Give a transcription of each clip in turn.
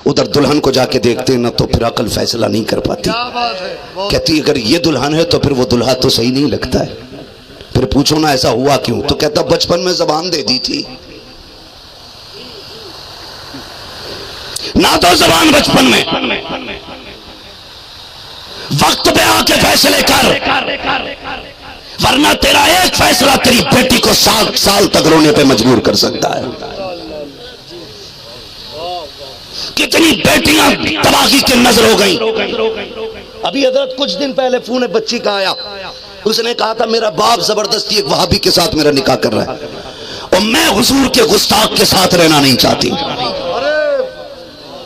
ادھر دلہن کو جا کے دیکھتے ہیں نا تو پھر عقل فیصلہ نہیں کر پاتی. کہتی اگر یہ دلہن ہے تو پھر وہ دلہا تو صحیح نہیں لگتا ہے. پھر پوچھو نا ایسا ہوا کیوں؟ تو کہتا بچپن میں زبان دے دی تھی. نہ تو زبان بچپن میں، وقت پہ آ کے فیصلے کر، ورنہ تیرا ایک فیصلہ تیری بیٹی کو سال تک رونے پہ مجبور کر سکتا ہے. کتنی بیٹیاں تباہی کی نظر ہو گئیں. ابھی حضرت کچھ دن پہلے فون بچی کا آیا، اس نے کہا تھا میرا باپ زبردستی ایک وہابی کے ساتھ میرا نکاح کر رہا ہے اور میں حضور کے گستاخ کے ساتھ رہنا نہیں چاہتی.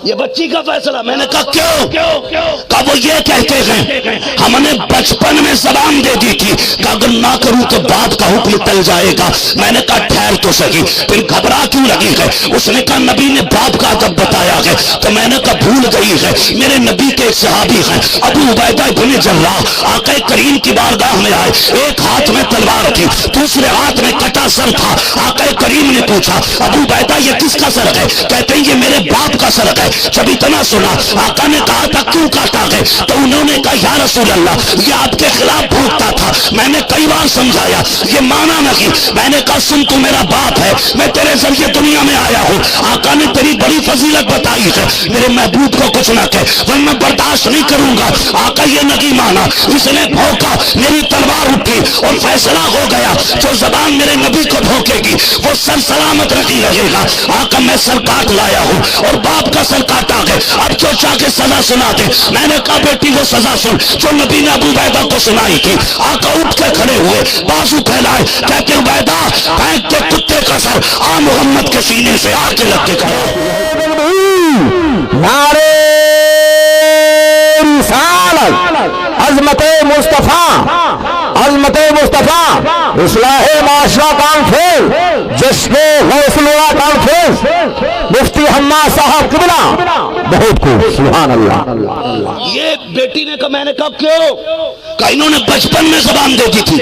یہ بچی کا فیصلہ. میں نے کہا کیوں؟ کہا وہ یہ کہتے ہیں ہم نے بچپن میں زبان دے دی تھی کہ اگر نہ کروں تو باپ کا حکم ٹل جائے گا. میں نے کہا ٹھہر تو صحیح، پھر گھبرا کیوں لگی ہے؟ اس نے کہا نبی نے باپ کا ادب بتایا ہے. تو میں نے کہا بھول گئی ہے، میرے نبی کے ایک صحابی ہیں ابو عبیدہ بن جراح، آقا کریم کی بارگاہ میں آئے، ایک ہاتھ میں تلوار تھی دوسرے ہاتھ میں کٹا سر تھا. آقا کریم نے پوچھا ابو عبیدہ یہ کس کا سر ہے؟ کہتے ہیں یہ میرے باپ کا سر ہے. جب اتنا سنا آقا نے کہا تھا کیوں کاٹا ہے؟ تو انہوں نے کہا یا رسول اللہ یہ آپ کے خلاف بھوکتا تھا. میں نے کئی بار سمجھایا یہ مانا نہیں. میں نے کہا سن تو میرا باپ ہے، میں تیرے ذریعے دنیا میں آیا ہوں. آقا نے تیری بڑی فضیلت بتائی ہے، میرے محبوب کو کچھ نہ کہہ ورنہ برداشت نہیں کروں گا. آقا یہ نہیں مانا، اس نے بھوکا، میری تلوار اٹھی اور فیصلہ ہو گیا جو زبان میرے نبی کو بھوکے گی وہ سر سلامت نہیں رہے گا. آقا میں سر کاٹ لایا ہوں اور باپ کا سر کاٹا ہے، اب جو چاہ کے سزا سنا دے. میں نے کہا بیٹی وہ سزا سن جو نبی نے ابو عبیدہ کو سنائی تھی. آقا اٹھ کے کھڑے ہوئے، بازو پھیلائے، کہتے ہیں عبیدہ پھینک کے کتے کا سر آ محمد کے سینے سے آ کے لگ کے کھڑے. نعرے رسالت، عظمت مصطفیٰ، عظمت مصطفیٰ، اصلاح معاشرہ کانفرنس، جشن غوث الورا کانفرنس، مفتی حماد صاحب قبلہ بہت کو سبحان اللہ. یہ بیٹی نے کہا، میں نے کہا کیوں؟ کہ انہوں نے بچپن میں زبان دے دی تھی.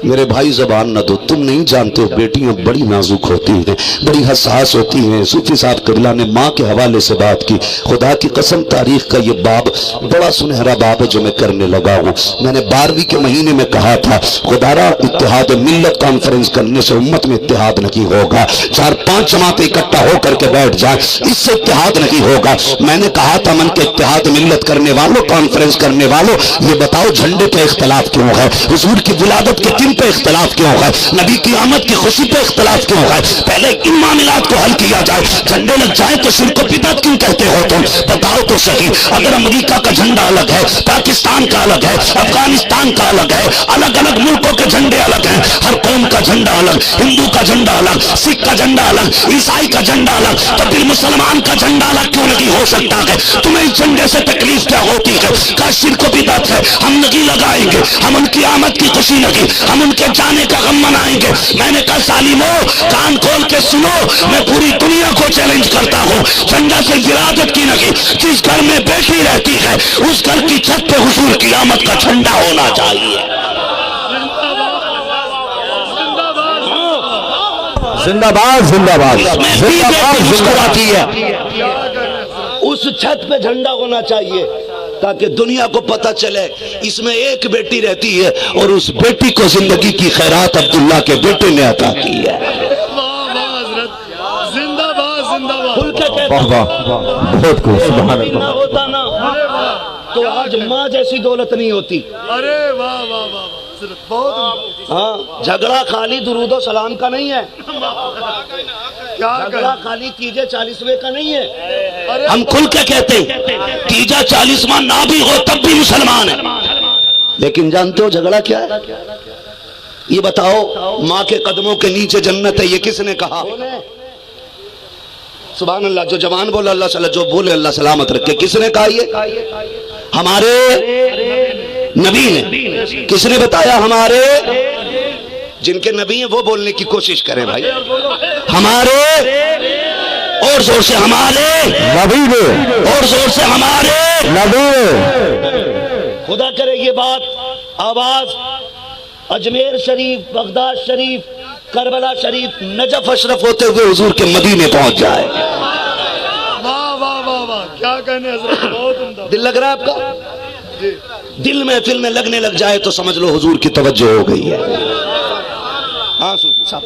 میرے بھائی زبان نہ دو، تم نہیں جانتے بیٹیاں بڑی نازک ہوتی ہیں، بڑی حساس ہوتی ہیں. صوفی صاحب قبلہ نے ماں کے حوالے سے بات کی. خدا کی قسم تاریخ کا یہ باب بڑا سنہرا باب ہے جو میں کرنے لگا ہوں. میں نے 12ویں کے مہینے میں کہا تھا خدا را اتحاد ملت کانفرنس کرنے سے امت میں اتحاد نہیں ہوگا. 4-5 جماعتیں اکٹھا ہو کر کے بیٹھ جائیں، اس سے اتحاد نہیں ہوگا. میں نے کہا تھا من کے اتحاد ملت کرنے والوں، کانفرنس کرنے والوں، یہ بتاؤ جھنڈے پہ اختلاف کیوں ہے؟ حضور کی ولادت کے دن پہ اختلاف کیوں ہے؟ نبی کی آمد کی خوشی پہ اختلاف کیوں ہے؟ پہلے ان معاملات کو حل کیا جائے. جھنڈے لگ جائیں تو شرک و بدعت کیوں کہتے ہو تم؟ بتاؤ تو صحیح. اگر امریکہ کا جھنڈا الگ ہے، پاکستان کا الگ ہے، افغانستان کا الگ ہے، الگ الگ ملکوں کے جھنڈے الگ ہیں، ہر قوم کا جھنڈا الگ، ہندو کا جھنڈا الگ، سکھ کا جھنڈا الگ، عیسائی کا جھنڈا الگ، تو پھر مسلمان کا جھنڈا الگ کیوں نہیں ہو سکتا ہے؟ تمہیں اس جھنڈے سے تکلیف کیا ہوتی ہے؟ کا شرک و بدعت ہے، ہم نہیں لگائیں گے، ہم ان کی آمد کی خوشی نہیں، ہم ان کے جانے کا غم منائیں گے. میں نے کہا سالمو کان کھول کے سنو، میں پوری دنیا کو چیلنج کرتا ہوں، جھنڈا سے ولادت کی نہیں، جس گھر میں بیٹی رہتی ہے اس گھر کی چھت پہ حضور کی آمد کا جھنڈا ہونا چاہیے. زندہ باد، زندہ باد، زندہ باد، مسکراتی ہے. اس چھت پہ جھنڈا ہونا چاہیے تاکہ دنیا کو پتہ چلے اس میں ایک بیٹی رہتی ہے اور اس بیٹی کو زندگی کی خیرات عبداللہ کے بیٹے نے عطا کی ہے. بہت کو سبحان اللہ. ہوتا نا تو آج ماں جیسی دولت نہیں ہوتی. ارے واہ واہ واہ، ہاں جھگڑا خالی درود و سلام کا نہیں ہے، جھگڑا خالی تیجے 40ویں کا نہیں ہے. ہم کھل کے کہتے ہیں تیجا 40واں نہ بھی ہو تب بھی مسلمان ہے. لیکن جانتے ہو جھگڑا کیا ہے؟ یہ بتاؤ ماں کے قدموں کے نیچے جنت ہے، یہ کس نے کہا؟ سبحان اللہ. جو جوان بولے اللہ صلی اللہ، جو بولے اللہ سلامت رکھے. کس نے کہا؟ یہ ہمارے نبی نے. کس نے بتایا؟ ہمارے جن کے نبی ہیں وہ بولنے کی کوشش کریں بھائی. ہمارے اور زور سے ہمارے نبی نے، اور زور سے ہمارے نبی نے. خدا کرے یہ بات آواز اجمیر شریف، بغداد شریف، کربلا شریف، نجف اشرف ہوتے ہوئے حضور کے مدینے پہنچ جائے. واہ واہ واہ واہ واہ کیا کہنے حضرت بہت عمدہ دل لگ رہا ہے آپ کا؟ جی دل محفل میں لگنے لگ جائے تو سمجھ لو حضور کی توجہ ہو گئی ہے. ہاں صوفی صاحب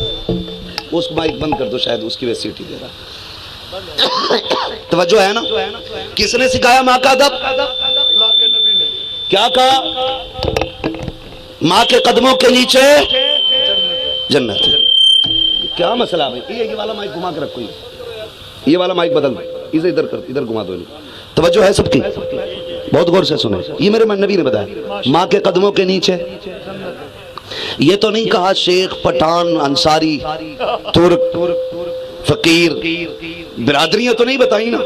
اس کو مائک بند کر دو، شاید اس کی وجہ سیٹی دے رہا. توجہ ہے نا؟ کس نے سکھایا ماں کا ادب؟ اللہ کے نبی نے کیا کہا؟ ماں کے قدموں کے نیچے جنت ہے. کیا مسئلہ ہے؟ یہ والا مائک گھما کے رکھو، یہ والا مائک بدل دو، اسے ادھر کر، ادھر گھما دو. توجہ ہے سب کی؟ بہت غور سے سنیں. یہ میرے نبی نے بتایا ماں کے قدموں کے نیچے. یہ تو نہیں کہا شیخ، پٹھان، انصاری، ترک، فقیر، برادریاں تو نہیں بتائی نا.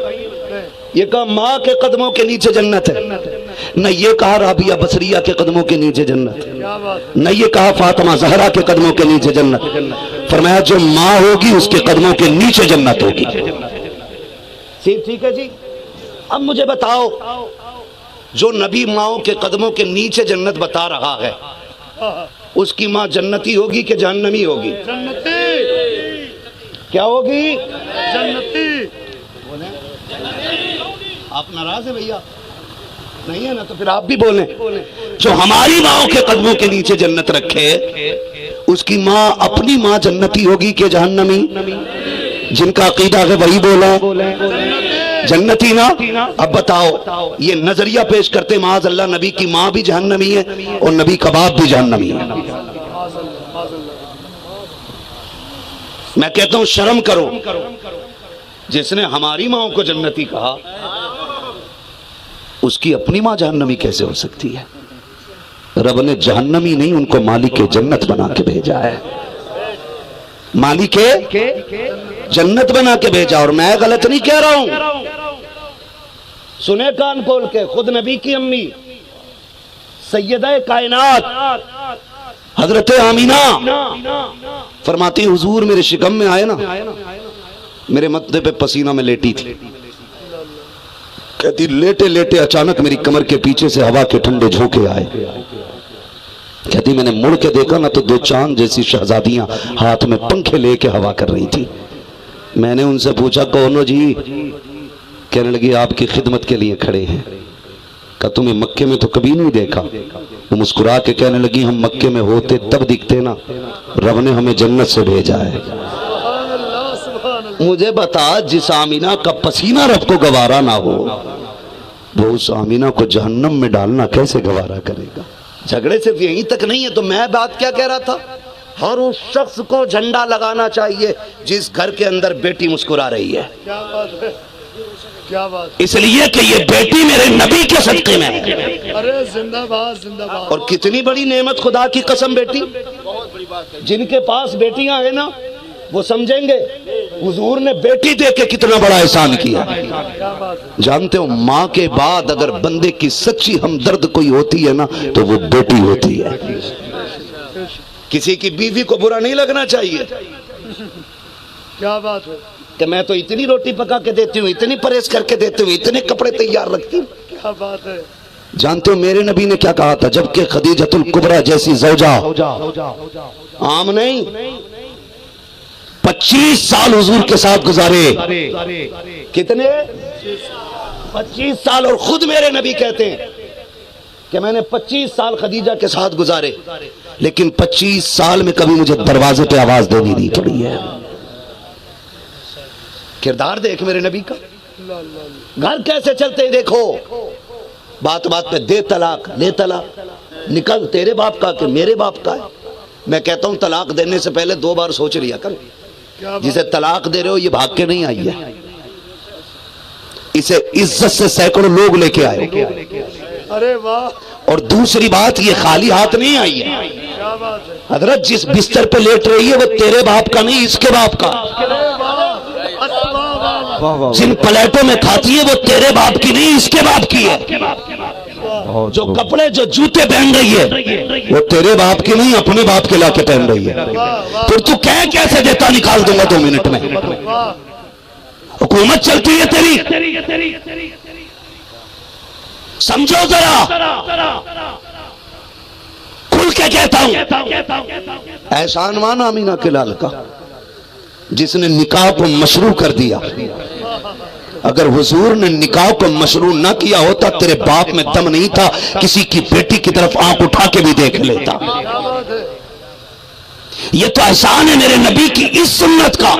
یہ کہا ماں کے قدموں کے نیچے جنت ہے. نہ یہ کہا رابعہ بصریہ کے قدموں کے نیچے جنت ہے، کیا بات نہ یہ کہا فاطمہ زہرا کے قدموں کے نیچے جنت. فرمایا جو ماں ہوگی اس کے قدموں کے نیچے جنت ہوگی. ٹھیک ہے جی. اب مجھے بتاؤ، جو نبی ماؤں کے قدموں کے نیچے جنت بتا رہا ہے، اس کی ماں جنتی ہوگی کہ جہنمی ہوگی؟ جنتی کیا ہوگی؟ جنتی. آپ ناراض ہیں بھیا؟ نہیں ہے نا تو پھر آپ بھی بولیں. جو ہماری ماؤں کے قدموں کے نیچے جنت رکھے اس کی ماں، اپنی ماں جنتی ہوگی کہ جہنمی؟ جن کا عقیدہ ہے وہی بولیں. جنتی نا. اب بتاؤ، یہ نظریہ پیش کرتے معاذ اللہ نبی کی ماں بھی جہنمی ہے اور نبی کا باپ بھی جہنمی ہے. میں کہتا ہوں شرم کرو. جس نے ہماری ماں کو جنتی کہا اس کی اپنی ماں جہنمی کیسے ہو سکتی ہے؟ رب نے جہنمی نہیں، ان کو مالک جنت بنا کے بھیجا ہے. مالک جنت بنا کے بھیجا. اور میں غلط نہیں کہہ رہا ہوں، سنے کان کھول کے. خود نبی کی امی سیدہ کائنات حضرت آمینہ فرماتی حضور میرے شکم میں آئے نا، میرے متھے پہ پسینہ میں لیٹی تھی. کہتی لیٹے لیٹے اچانک میری کمر کے پیچھے سے ہوا کے ٹھنڈے جھونکے آئے. کہتی میں نے مڑ کے دیکھا نا تو 2 چاند جیسی شہزادیاں ہاتھ میں پنکھے لے کے ہوا کر رہی تھی. میں نے ان سے پوچھا کون ہو جی؟ کہنے لگی آپ کی خدمت کے لیے کھڑے ہیں. کہا تمہیں مکے میں تو کبھی نہیں دیکھا. وہ مسکرا کے کہنے لگی ہم مکے میں ہوتے تب دکھتے نا، رب نے ہمیں جنت سے بھیجا ہے. سبحان اللہ سبحان اللہ. مجھے بتا، جس آمینہ کا پسینہ رب کو گوارا نہ ہو وہ اس آمینہ کو جہنم میں ڈالنا کیسے گوارا کرے گا؟ جھگڑے صرف یہیں تک نہیں ہے. تو میں بات کیا کہہ رہا تھا؟ ہر اس شخص کو جھنڈا لگانا چاہیے جس گھر کے اندر بیٹی مسکرا رہی ہے. کیا بات ہے، کیا بات. اس لیے کہ یہ بیٹی میرے نبی کے صدقے میں ہے. ارے زندہ باد زندہ باد. اور کتنی بڑی نعمت، خدا کی قسم. بیٹی، جن کے پاس بیٹیاں ہیں نا وہ سمجھیں گے حضور نے بیٹی دے کے کتنا بڑا احسان کیا. کیا بات ہے. جانتے ہو ماں کے بعد اگر بندے کی سچی ہمدرد کوئی ہوتی ہے نا تو وہ بیٹی ہوتی ہے. کسی کی بیوی کو برا نہیں لگنا چاہیے کیا بات ہے. کہ میں تو اتنی روٹی پکا کے دیتی ہوں، اتنی پرہیز کر کے دیتی ہوں، اتنے کپڑے تیار رکھتی ہوں. کیا بات ہے. جانتے ہو میرے نبی نے کیا کہا تھا؟ جبکہ خدیجۃ الکبریٰ جیسی زوجہ عام نہیں، 25 سال حضور کے ساتھ گزارے. کتنے؟ 25 سال. اور خود میرے نبی کہتے ہیں کہ میں نے 25 سال خدیجہ کے ساتھ گزارے، لیکن 25 سال میں کبھی مجھے دروازے پہ آواز دینی نہیں پڑی ہے. کردار دیکھ میرے نبی کا. گھر کیسے چلتے ہیں دیکھو. بات بات پہ دے طلاق، لے طلاق، نکل تیرے باپ کا کہ میرے باپ کا ہے. میں کہتا ہوں طلاق دینے سے پہلے 2 بار سوچ لیا کر. جسے طلاق دے رہے ہو یہ بھاگ کے نہیں آئی ہے، اسے عزت سے سینکڑوں لوگ لے کے آئے. ارے واہ. اور دوسری بات یہ خالی ہاتھ نہیں آئی ہے. کیا بات ہے. حضرت جس بستر پہ لیٹ رہی ہے وہ تیرے باپ کا نہیں، اس کے باپ کا. جن پلیٹوں میں کھاتی ہے وہ تیرے باپ کی نہیں، اس کے باپ کی ہے. جو کپڑے جو جوتے پہن رہی ہے وہ تیرے باپ کی نہیں، اپنے باپ کے لا کے پہن رہی ہے. پھر تو کہہ کیسے دیتا؟ نکال دوں گا 2 منٹ میں. حکومت چلتی ہے تیری، سمجھو ذرا. کھل کے کہتا ہوں احسان مان آمینہ کے لال کا، جس نے نکاح کو مشروع کر دیا. اگر حضور نے نکاح کو مشروع نہ کیا ہوتا تیرے باپ میں دم نہیں تھا کسی کی بیٹی کی طرف آنکھ اٹھا کے بھی دیکھ لیتا. کیا بات ہے. یہ تو احسان ہے میرے نبی کی اس سنت کا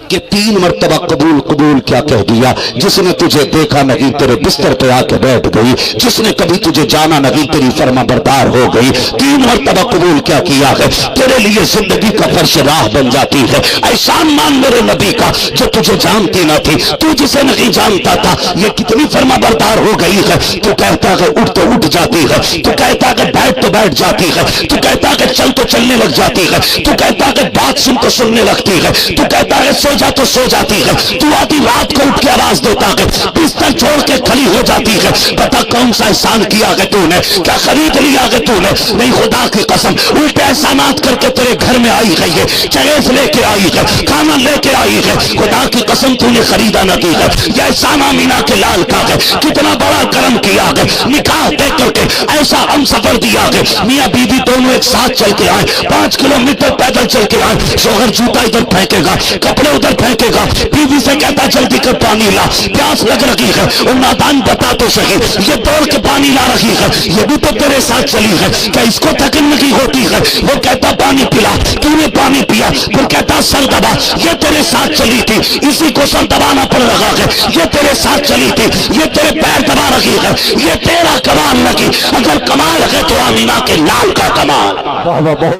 کہ 3 مرتبہ قبول قبول کیا کہہ دیا. جس نے تجھے دیکھا نہیں تیرے بستر پہ آ کے بیٹھ گئی, جس نے کبھی تجھے جانا نہیں تیری فرما بردار ہو گئی. 3 مرتبہ قبول کیا کیا ہے, تیرے لیے زندگی کا فرش راہ بن جاتی ہے. احسان مان میرے نبی کا جو تجھے جانتی نہ تھی, تو جسے نہیں جانتا تھا. یہ کتنی فرما بردار ہو گئی ہے. تو کہتا ہے اٹھ تو اٹھ جاتی ہے, تو کہتا ہے بیٹھ تو بیٹھ جاتی ہے, تو کہتا ہے چل تو چلنے لگ جاتی ہے, تو کہتا ہے بات سن تو سننے لگتی ہے, تو کہتا ہے سو جا تو سو جاتی ہے, تو آدھی رات کو اٹھ کے آواز دیتا ہے, بستر چھوڑ کے کھڑی ہو جاتی ہے. بتا کون سا احسان کیا ہے تو نے, کیا خرید لیا ہے تو نے؟ نہیں, خدا کی قسم الٹے احسانات کر کے تیرے گھر میں آئی ہے, یہ چیز لے کے آئی ہے, کھانا لے کے آئی ہے. خدا کی قسم تو نے خریدا نہ دی ہے. یہ احسان آمینہ کے لال کا ہے, کتنا بڑا کرم کیا ہے. نکاح دے کر کے ایسا ہم سفر دیا ہے, میاں بیوی دونوں ایک ساتھ چل کے آئے, 5 کلومیٹر پیدل چل کے آئے. شوہر جوتا ادھر پھینکے گا, کپڑے ادھر پھینکے گا, بیوی سے کہتا جلدی کر پانی لا, پیاس لگ رہی ہے. اور نادان بتا تو صحیح, یہ دوڑ کے پانی لا رہی ہے, یہ بھی تو تیرے ساتھ چلی ہے, کیا اس کو تھکن نہیں ہوتی ہے؟ وہ کہتا پانی پلا, تو نے پانی پیا. پھر کہتا سر دبا, یہ تیرے ساتھ چلی تھی, اسی کو سر دبانا پڑ رہا ہے. یہ تیرے ساتھ چلی تھی, یہ تیرے پیر دبا رہی ہے. یہ تیرا کمال نہیں, اگر کمال ہے تو آمینہ کے لال کا کمال.